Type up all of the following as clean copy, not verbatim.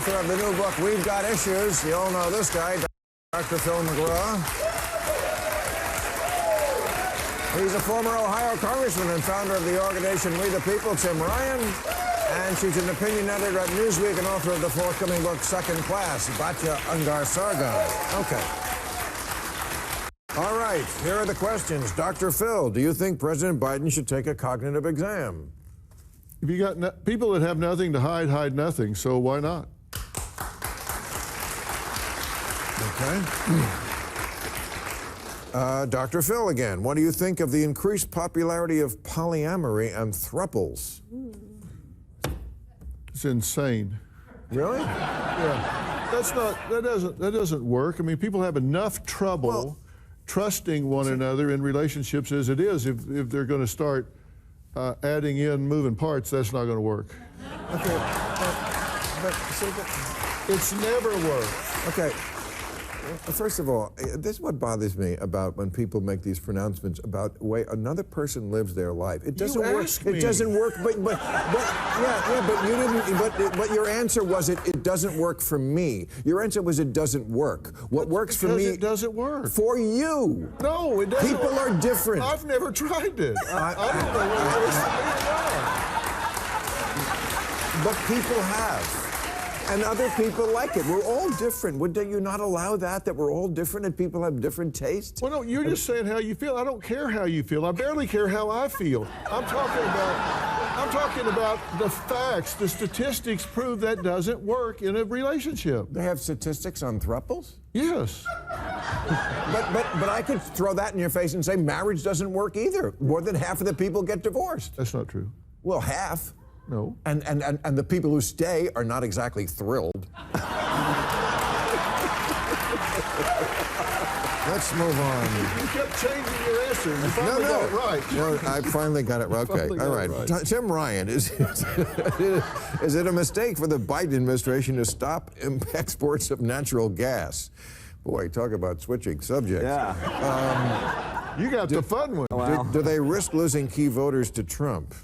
author of the new book, We've Got Issues. You all know this guy, Dr. Phil McGraw. He's a former Ohio congressman and founder of the organization We the People, Tim Ryan. And she's an opinion editor at Newsweek and author of the forthcoming book, Second Class, Batya Ungar Sargon. Okay. All right, here are the questions. Dr. Phil, do you think President Biden should take a cognitive exam? If you got people that have nothing to hide, hide nothing, so why not? Okay. Dr. Phil again, what do you think of the increased popularity of polyamory and thruples? It's insane. Really? Yeah. That doesn't work. I mean, people have enough trouble trusting one another in relationships as it is. If they're going to start adding in moving parts, that's not going to work. Okay, It's never worked. okay. First of all, this is what bothers me about when people make these pronouncements about the way another person lives their life. It doesn't work. It doesn't work. But you didn't. But your answer was it doesn't work for me. Your answer was it doesn't work. What works for me? It doesn't work for you. No, it doesn't. People are different. I've never tried it. I don't know what it is. But people have. And other people like it. We're all different. Would you not allow that we're all different and people have different tastes? Well, no, you're just saying how you feel. I don't care how you feel. I barely care how I feel. I'm talking about the facts. The statistics prove that doesn't work in a relationship. They have statistics on thruples? Yes. But I could throw that in your face and say marriage doesn't work either. More than half of the people get divorced. That's not true. Well, half. No. And the people who stay are not exactly thrilled. Let's move on. You kept changing your answer. You finally got it right. Well, I finally got it right. Okay, all right. Tim Ryan, is it a mistake for the Biden administration to stop exports of natural gas? Boy, talk about switching subjects. Yeah. You got the fun one. Well. Do they risk losing key voters to Trump?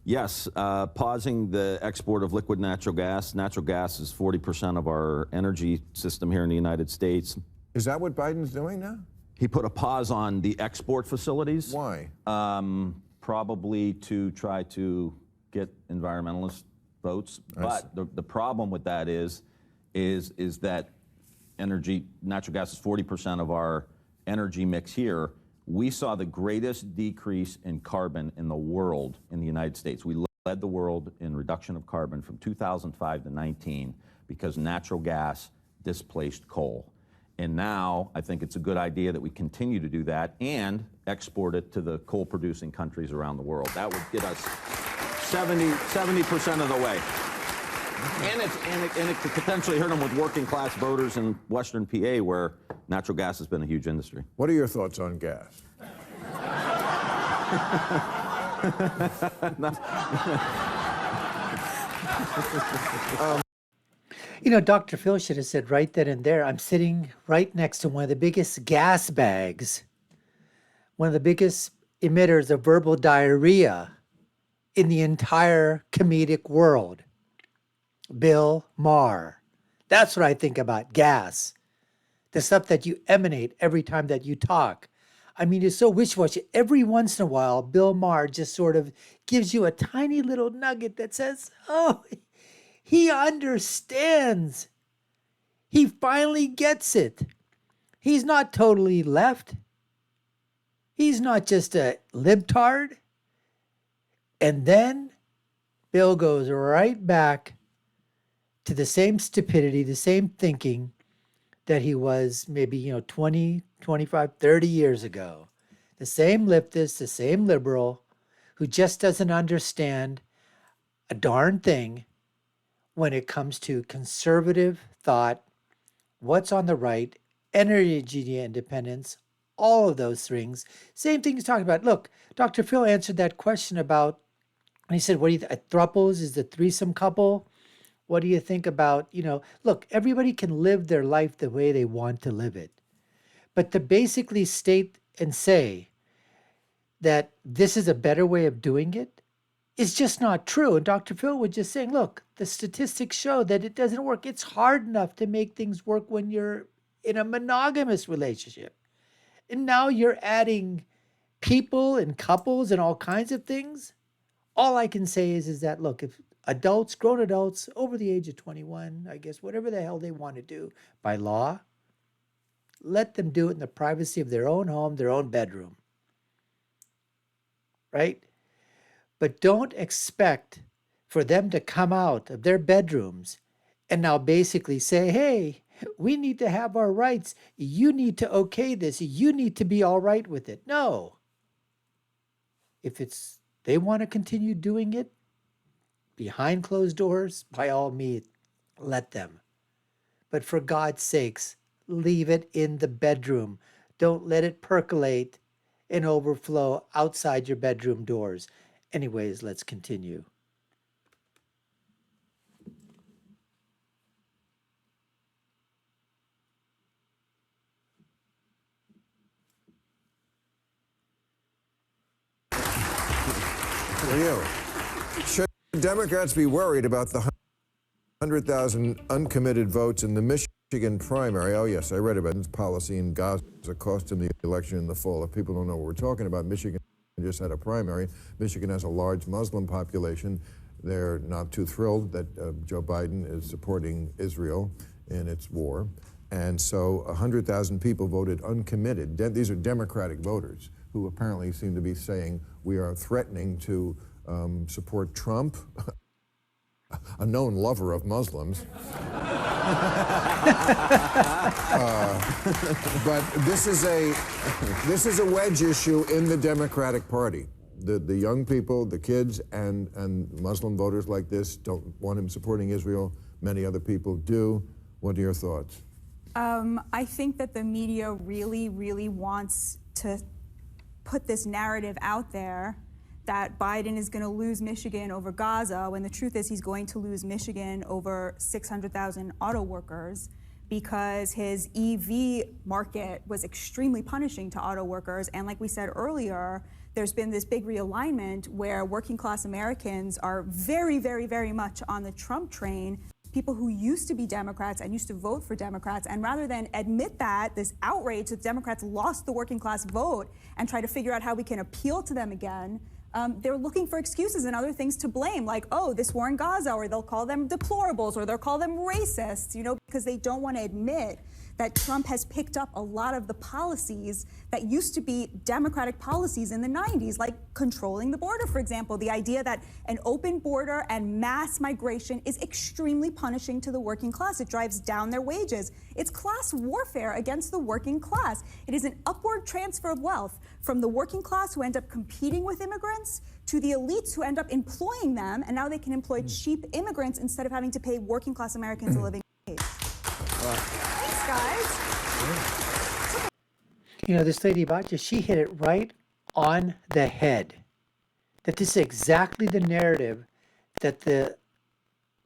Yes, pausing the export of liquid natural gas. Natural gas is 40% of our energy system here in the United States. Is that what Biden's doing now? He put a pause on the export facilities. Why? Probably to try to get environmentalist votes. But the problem with that is that natural gas is 40% of our energy mix here. We saw the greatest decrease in carbon in the world in the United States. We led the world in reduction of carbon from 2005 to 19 because natural gas displaced coal. And now I think it's a good idea that we continue to do that and export it to the coal-producing countries around the world. That would get us 70% of the way. And it could potentially hurt them with working-class voters in Western PA where natural gas has been a huge industry. What are your thoughts on gas? You know, Dr. Phil should have said right then and there, I'm sitting right next to one of the biggest gas bags, one of the biggest emitters of verbal diarrhea in the entire comedic world. Bill Maher. That's what I think about gas. The stuff that you emanate every time that you talk. I mean, it's so wishy-washy. Every once in a while, Bill Maher just sort of gives you a tiny little nugget that says, oh, he understands. He finally gets it. He's not totally left. He's not just a libtard. And then Bill goes right back to the same stupidity, the same thinking that he was maybe, 20, 25, 30 years ago. The same leftist, the same liberal who just doesn't understand a darn thing when it comes to conservative thought, what's on the right, energy independence, all of those things. Same thing he's talking about. Look, Dr. Phil answered that question about, and he said, what do you think? Thruples is the threesome couple. What do you think about, look, everybody can live their life the way they want to live it. But to basically state and say that this is a better way of doing it, is just not true. And Dr. Phil was just saying, look, the statistics show that it doesn't work. It's hard enough to make things work when you're in a monogamous relationship. And now you're adding people and couples and all kinds of things. All I can say is that, look, if adults, grown adults over the age of 21, I guess, whatever the hell they want to do by law, let them do it in the privacy of their own home, their own bedroom. Right? But don't expect for them to come out of their bedrooms and now basically say, hey, we need to have our rights. You need to okay this. You need to be all right with it. No. If they want to continue doing it behind closed doors, by all means, let them. But for God's sakes, leave it in the bedroom. Don't let it percolate and overflow outside your bedroom doors. Anyways, let's continue. For you. Should Democrats be worried about the 100,000 uncommitted votes in the Michigan primary? Oh, yes, I read about this policy in Gaza cost him the election in the fall. If people don't know what we're talking about, Michigan just had a primary. Michigan has a large Muslim population. They're not too thrilled that Joe Biden is supporting Israel in its war. And so 100,000 people voted uncommitted. These are Democratic voters who apparently seem to be saying we are threatening to support Trump, a known lover of Muslims. But this is a wedge issue in the Democratic Party. The young people, the kids, and Muslim voters like this don't want him supporting Israel. Many other people do. What are your thoughts? I think that the media really, really wants to put this narrative out there that Biden is going to lose Michigan over Gaza, when the truth is he's going to lose Michigan over 600,000 auto workers, because his EV market was extremely punishing to auto workers. And like we said earlier, there's been this big realignment where working class Americans are very, very, very much on the Trump train. People who used to be Democrats and used to vote for Democrats, and rather than admit that, this outrage that Democrats lost the working class vote and try to figure out how we can appeal to them again, they're looking for excuses and other things to blame, like, oh, this war in Gaza, or they'll call them deplorables, or they'll call them racists, because they don't want to admit that Trump has picked up a lot of the policies that used to be Democratic policies in the 90s, like controlling the border, for example. The idea that an open border and mass migration is extremely punishing to the working class. It drives down their wages. It's class warfare against the working class. It is an upward transfer of wealth from the working class, who end up competing with immigrants, to the elites, who end up employing them, and now they can employ cheap immigrants instead of having to pay working class Americans a living wage. Thanks, guys. This lady Batya, she hit it right on the head. That this is exactly the narrative that the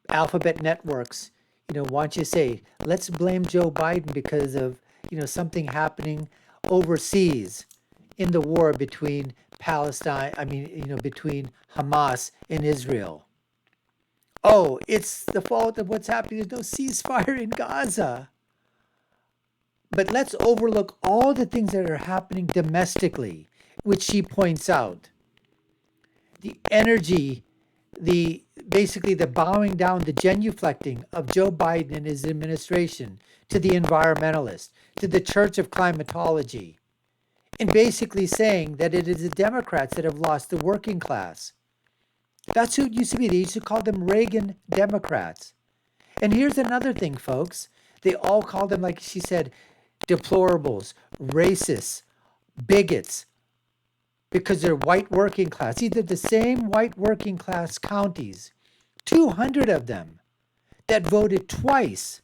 alphabet networks, want you to say, let's blame Joe Biden because of, something happening overseas in the war between between Hamas and Israel. Oh, it's the fault of what's happening. There's no ceasefire in Gaza. But let's overlook all the things that are happening domestically, which she points out. The energy, basically the bowing down, the genuflecting of Joe Biden and his administration to the environmentalists, to the Church of Climatology, and basically saying that it is the Democrats that have lost the working class. That's who it used to be. They used to call them Reagan Democrats. And here's another thing, folks. They all call them, like she said, deplorables, racists, bigots, because they're white working class. Either the same white working class counties, 200 of them, that voted twice,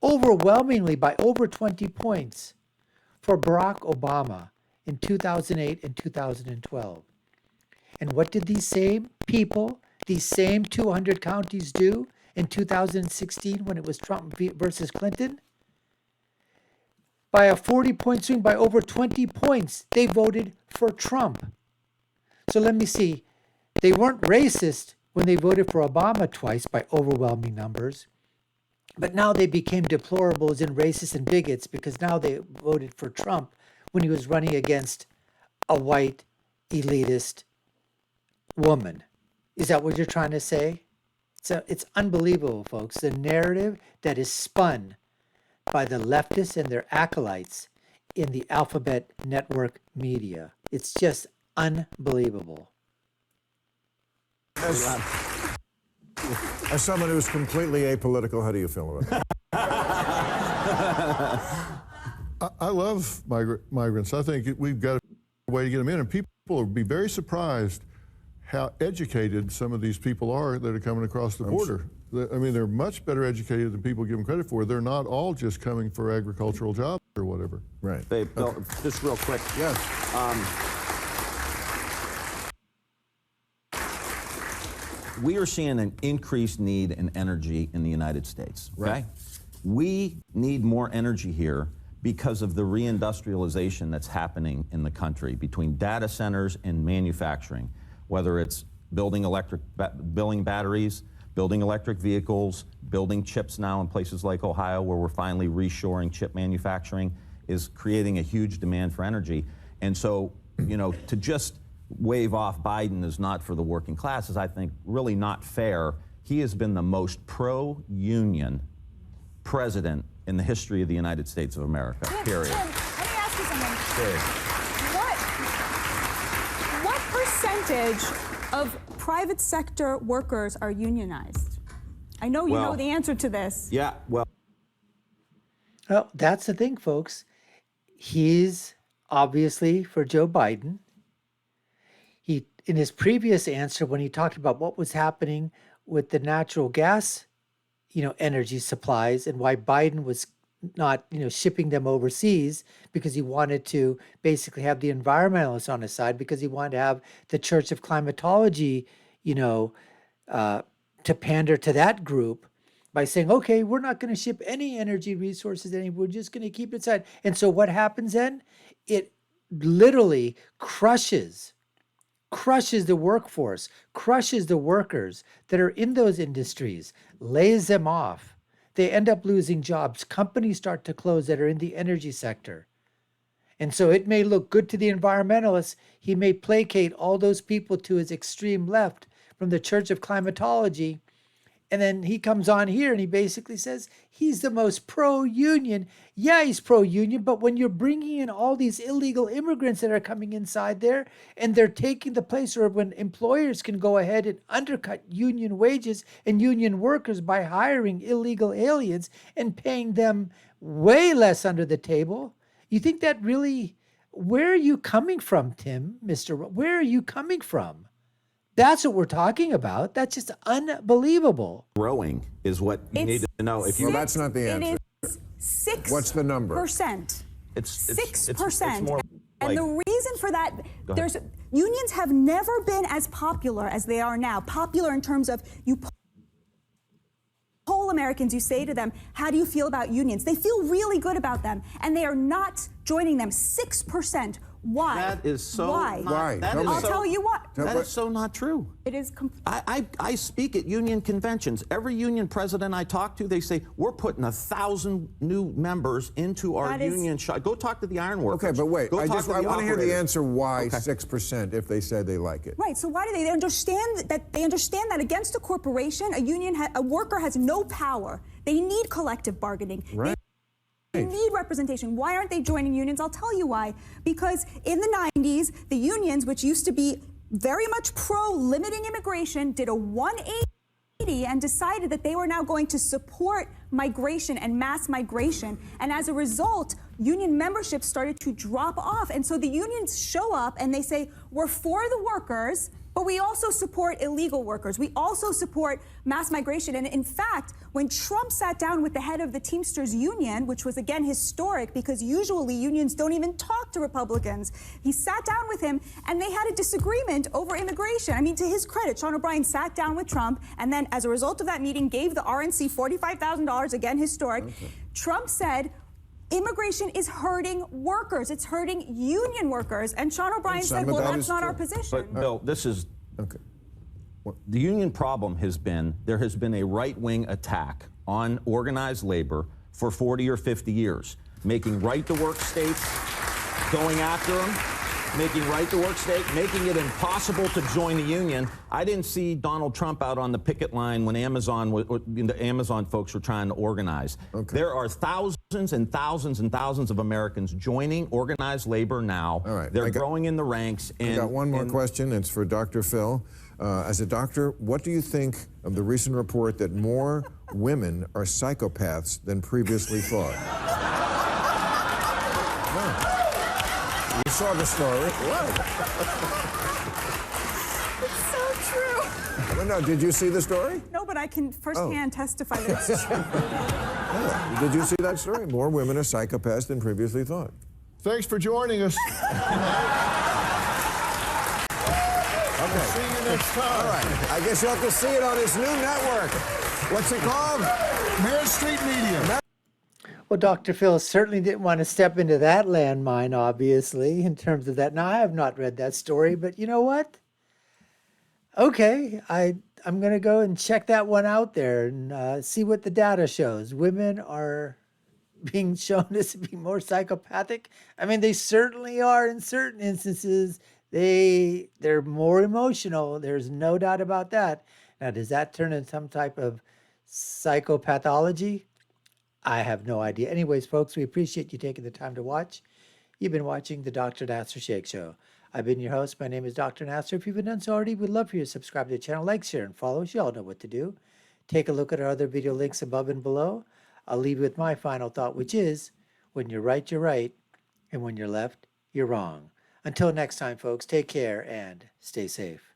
overwhelmingly by over 20 points, for Barack Obama in 2008 and 2012. And what did these same people, these same 200 counties do in 2016 when it was Trump versus Clinton? By a 40-point swing, by over 20 points, they voted for Trump. So let me see. They weren't racist when they voted for Obama twice by overwhelming numbers, but now they became deplorables and racist and bigots because now they voted for Trump when he was running against a white elitist woman. Is that what you're trying to say? It's unbelievable, folks. The narrative that is spun by the leftists and their acolytes in the Alphabet Network media. It's just unbelievable. As someone who's completely apolitical, how do you feel about that? I love migrants. I think we've got a way to get them in, and people will be very surprised how educated some of these people are that are coming across the border. I mean, they're much better educated than people give them credit for. They're not all just coming for agricultural jobs or whatever. Right. Hey, Bill, just real quick. Yes. We are seeing an increased need in energy in the United States. Okay? Right. We need more energy here because of the reindustrialization that's happening in the country between data centers and manufacturing, whether it's building batteries, building electric vehicles, building chips now in places like Ohio where we're finally reshoring chip manufacturing is creating a huge demand for energy. And so, you know, to just wave off Biden is not for the working class is, I think, really not fair. He has been the most pro-union president in the history of the United States of America, period. Tim, let me ask you something. Period. What percentage of private sector workers are unionized? I know you know the answer to this. Yeah, well, That's the thing, folks. He's obviously for Joe Biden. He, in his previous answer, when he talked about what was happening with the natural gas, energy supplies and why Biden was not, shipping them overseas because he wanted to basically have the environmentalists on his side because he wanted to have the Church of Climatology, to pander to that group by saying, okay, we're not going to ship any energy resources anymore. We're just going to keep it inside. And so what happens then? It literally crushes the workforce, crushes the workers that are in those industries, lays them off. They end up losing jobs. Companies start to close that are in the energy sector. And so it may look good to the environmentalists. He may placate all those people to his extreme left from the Church of Climatology. And then he comes on here and he basically says he's the most pro-union. Yeah, he's pro-union, but when you're bringing in all these illegal immigrants that are coming inside there and they're taking the place, or when employers can go ahead and undercut union wages and union workers by hiring illegal aliens and paying them way less under the table, you think that really, where are you coming from, Tim, where are you coming from? That's what we're talking about. That's just unbelievable. growing is what you need to know. If you, Well, that's not the answer. It is 6%. What's the number? it's 6%. It's more And like, the reason for that, unions have never been as popular as they are now. Popular in terms of you poll Americans, you say to them, how do you feel about unions? They feel really good about them, and they are not joining them. 6%. Why? that is so Why? not, Why? that Tell is me. I'll so- tell you what. That is so not true. It is I speak at union conventions. Every union president I talk to, they say, we're putting 1,000 new members into our That is- union shop. Go talk to the iron workers. Okay, but wait. Go I talk to want to hear the operators. answer why 6% if they say they like it. right. So why do they understand that? They understand that against a corporation, a worker has no power. They need collective bargaining. Right. They need representation. Why aren't they joining unions? I'll tell you why. Because in the 90s, the unions, which used to be very much pro limiting immigration, did a 180 and decided that they were now going to support migration and mass migration. And as a result, union membership started to drop off. And so the unions show up and they say, we're for the workers, but we also support illegal workers. We also support mass migration. And in fact, when Trump sat down with the head of the Teamsters Union, which was again historic because usually unions don't even talk to Republicans, he sat down with him and they had a disagreement over immigration. I mean, to his credit, Sean O'Brien sat down with Trump and then as a result of that meeting gave the RNC $45,000, again historic. Okay. Trump said, immigration is hurting workers. It's hurting union workers. And Sean O'Brien said, well, that's not our position. But, Bill, this is... Okay. The union problem has been there has been a right-wing attack on organized labor for 40 or 50 years, making right-to-work states, going after them, making right-to-work state, making it impossible to join the union. I didn't see Donald Trump out on the picket line when the Amazon folks were trying to organize. Okay. There are thousands and thousands and thousands of Americans joining organized labor now. All right. They're growing in the ranks. I got one more question. It's for Dr. Phil. As a doctor, what do you think of the recent report that more women are psychopaths than previously thought? You saw the story. What? It's so true. Well, no, did you see the story? No, but I can firsthand testify that it's true. Yeah. Did you see that story? More women are psychopaths than previously thought. Thanks for joining us. Okay. See you next time. All right. I guess you'll have to see it on this new network. What's it called? Main Street Media. Well, Dr. Phil certainly didn't want to step into that landmine, obviously, in terms of that. Now, I have not read that story, but you know what? Okay, I'm going to go and check that one out there and see what the data shows. Women are being shown to be more psychopathic. I mean, they certainly are in certain instances. They're more emotional. There's no doubt about that. Now, does that turn into some type of psychopathology? I have no idea. Anyways, folks, we appreciate you taking the time to watch. You've been watching the Dr. Nasser Sheikh Show. I've been your host. My name is Dr. Nasser. If you haven't done so already, we'd love for you to subscribe to the channel, like, share, and follow us. You all know what to do. Take a look at our other video links above and below. I'll leave you with my final thought, which is, when you're right, and when you're left, you're wrong. Until next time, folks, take care and stay safe.